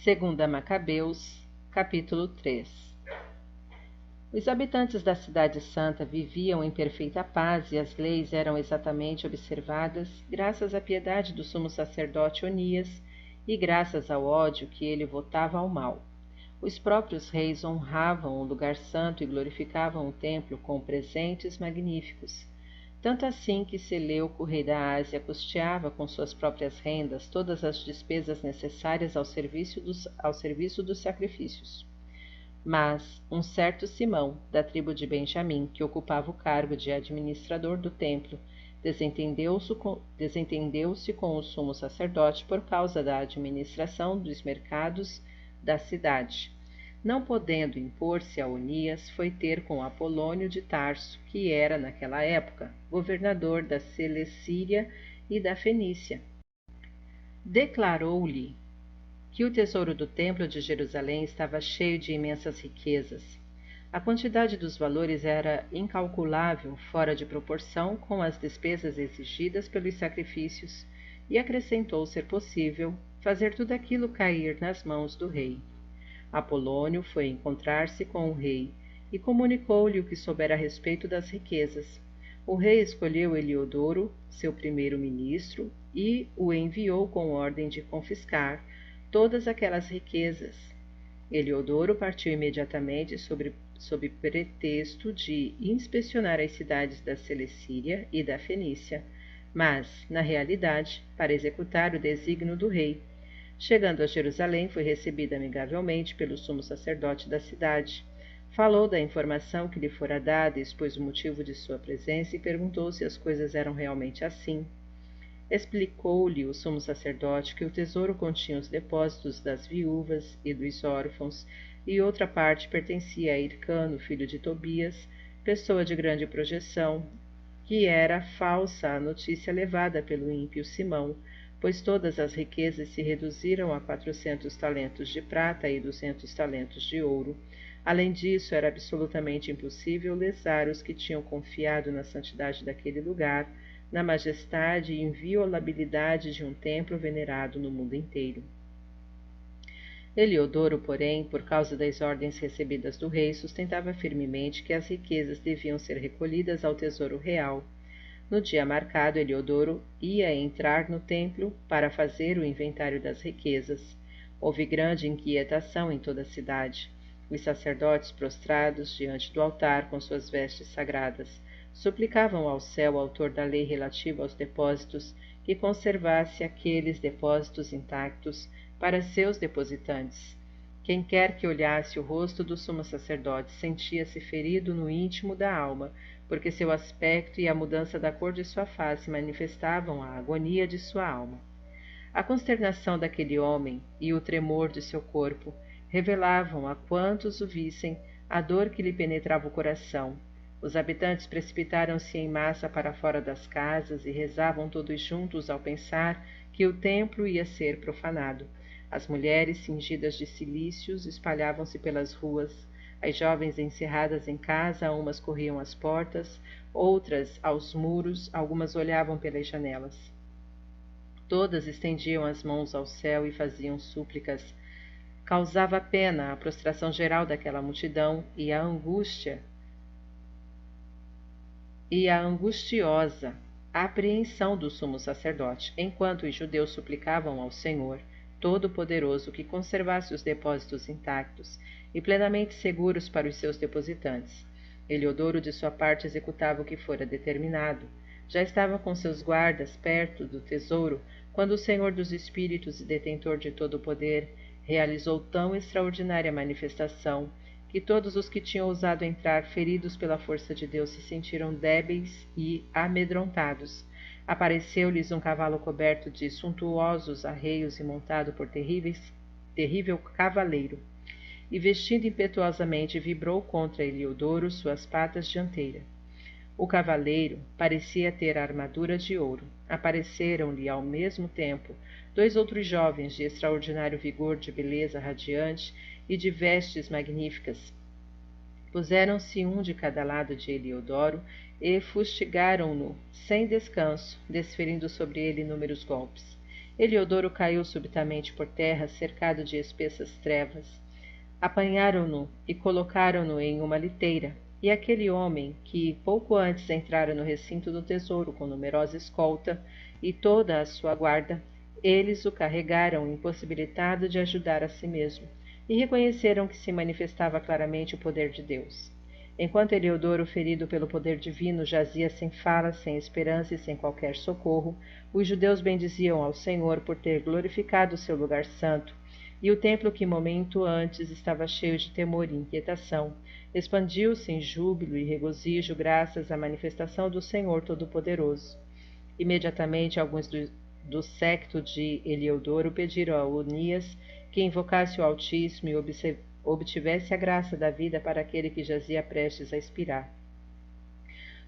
Segunda Macabeus, capítulo 3. Os habitantes da cidade santa viviam em perfeita paz e as leis eram exatamente observadas graças à piedade do sumo sacerdote Onias e graças ao ódio que ele votava ao mal. Os próprios reis honravam o lugar santo e glorificavam o templo com presentes magníficos. Tanto assim que Seleuco, rei da Ásia, custeava com suas próprias rendas todas as despesas necessárias ao serviço dos sacrifícios. Mas um certo Simão, da tribo de Benjamim, que ocupava o cargo de administrador do templo, desentendeu-se com o sumo sacerdote por causa da administração dos mercados da cidade. Não podendo impor-se a Onias, foi ter com Apolônio de Tarso, que era, naquela época, governador da Celecíria e da Fenícia. Declarou-lhe que o tesouro do templo de Jerusalém estava cheio de imensas riquezas. A quantidade dos valores era incalculável, fora de proporção com as despesas exigidas pelos sacrifícios, e acrescentou ser possível fazer tudo aquilo cair nas mãos do rei. Apolônio foi encontrar-se com o rei e comunicou-lhe o que soubera a respeito das riquezas. O rei escolheu Heliodoro, seu primeiro-ministro, e o enviou com ordem de confiscar todas aquelas riquezas. Heliodoro partiu imediatamente sob pretexto de inspecionar as cidades da Celecíria e da Fenícia, mas, na realidade, para executar o desígnio do rei. Chegando a Jerusalém, foi recebido amigavelmente pelo sumo sacerdote da cidade. Falou da informação que lhe fora dada, expôs o motivo de sua presença e perguntou se as coisas eram realmente assim. Explicou-lhe o sumo sacerdote que o tesouro continha os depósitos das viúvas e dos órfãos, e outra parte pertencia a Hircano, filho de Tobias, pessoa de grande projeção, que era falsa a notícia levada pelo ímpio Simão, pois todas as riquezas se reduziram a 400 talentos de prata e 200 talentos de ouro. Além disso, era absolutamente impossível lesar os que tinham confiado na santidade daquele lugar, na majestade e inviolabilidade de um templo venerado no mundo inteiro. Heliodoro, porém, por causa das ordens recebidas do rei, sustentava firmemente que as riquezas deviam ser recolhidas ao tesouro real. No dia marcado, Heliodoro ia entrar no templo para fazer o inventário das riquezas. Houve grande inquietação em toda a cidade. Os sacerdotes, prostrados diante do altar com suas vestes sagradas, suplicavam ao céu, autor da lei relativa aos depósitos, que conservasse aqueles depósitos intactos para seus depositantes. Quem quer que olhasse o rosto do sumo sacerdote sentia-se ferido no íntimo da alma, porque seu aspecto e a mudança da cor de sua face manifestavam a agonia de sua alma. A consternação daquele homem e o tremor de seu corpo revelavam a quantos o vissem a dor que lhe penetrava o coração. Os habitantes precipitaram-se em massa para fora das casas e rezavam todos juntos ao pensar que o templo ia ser profanado. As mulheres cingidas de cilícios espalhavam-se pelas ruas. As jovens encerradas em casa, umas corriam às portas, outras aos muros, algumas olhavam pelas janelas. Todas estendiam as mãos ao céu e faziam súplicas. Causava pena a prostração geral daquela multidão e a angustiosa apreensão do sumo sacerdote, enquanto os judeus suplicavam ao Senhor Todo-Poderoso que conservasse os depósitos intactos e plenamente seguros para os seus depositantes. Heliodoro, de sua parte, executava o que fora determinado. Já estava com seus guardas perto do tesouro, quando o Senhor dos Espíritos e detentor de todo o poder realizou tão extraordinária manifestação que todos os que tinham ousado entrar feridos pela força de Deus se sentiram débeis e amedrontados. Apareceu-lhes um cavalo coberto de suntuosos arreios e montado por terrível cavaleiro, e vestindo impetuosamente vibrou contra Heliodoro suas patas dianteiras. O cavaleiro parecia ter armadura de ouro. Apareceram-lhe ao mesmo tempo 2 outros jovens de extraordinário vigor, de beleza radiante e de vestes magníficas. Puseram-se um de cada lado de Heliodoro e fustigaram-no sem descanso, desferindo sobre ele inúmeros golpes. Eliodoro caiu subitamente por terra, cercado de espessas trevas. Apanharam-no e colocaram-no em uma liteira, e aquele homem, que pouco antes entrara no recinto do tesouro com numerosa escolta e toda a sua guarda, eles o carregaram, impossibilitado de ajudar a si mesmo, e reconheceram que se manifestava claramente o poder de Deus. Enquanto Eliodoro, ferido pelo poder divino, jazia sem fala, sem esperança e sem qualquer socorro, os judeus bendiziam ao Senhor por ter glorificado o seu lugar santo, e o templo, que momento antes estava cheio de temor e inquietação, expandiu-se em júbilo e regozijo graças à manifestação do Senhor Todo-Poderoso. Imediatamente, alguns do séquito de Eliodoro pediram a Onias que invocasse o Altíssimo e obtivesse a graça da vida para aquele que jazia prestes a expirar.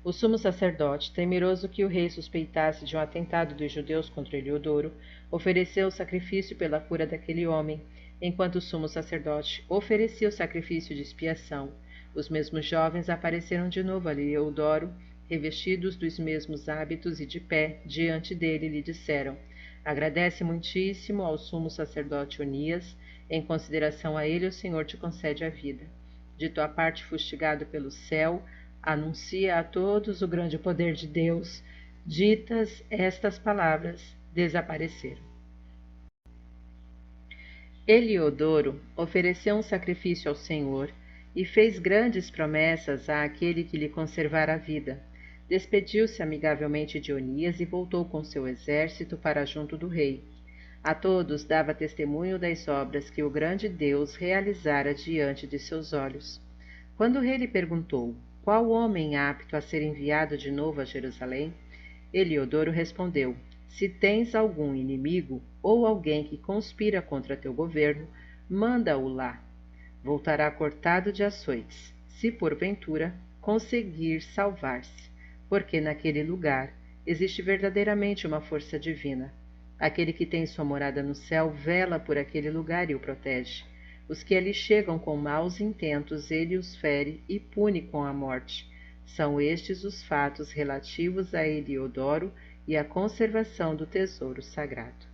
O sumo sacerdote, temeroso que o rei suspeitasse de um atentado dos judeus contra Eliodoro, ofereceu o sacrifício pela cura daquele homem, enquanto o sumo sacerdote oferecia o sacrifício de expiação. Os mesmos jovens apareceram de novo a Eliodoro, revestidos dos mesmos hábitos e de pé, diante dele, lhe disseram: agradece muitíssimo ao sumo sacerdote Onias, em consideração a ele o Senhor te concede a vida. De tua parte fustigado pelo céu, anuncia a todos o grande poder de Deus. Ditas estas palavras, desapareceram. Eliodoro ofereceu um sacrifício ao Senhor e fez grandes promessas àquele que lhe conservara a vida. Despediu-se amigavelmente de Onias e voltou com seu exército para junto do rei. A todos dava testemunho das obras que o grande Deus realizara diante de seus olhos. Quando o rei lhe perguntou qual homem apto a ser enviado de novo a Jerusalém, Eliodoro respondeu: se tens algum inimigo ou alguém que conspira contra teu governo, manda-o lá. Voltará cortado de açoites, se porventura conseguir salvar-se, porque naquele lugar existe verdadeiramente uma força divina. Aquele que tem sua morada no céu vela por aquele lugar e o protege. Os que ali chegam com maus intentos, ele os fere e pune com a morte. São estes os fatos relativos a Eliodoro e à conservação do tesouro sagrado.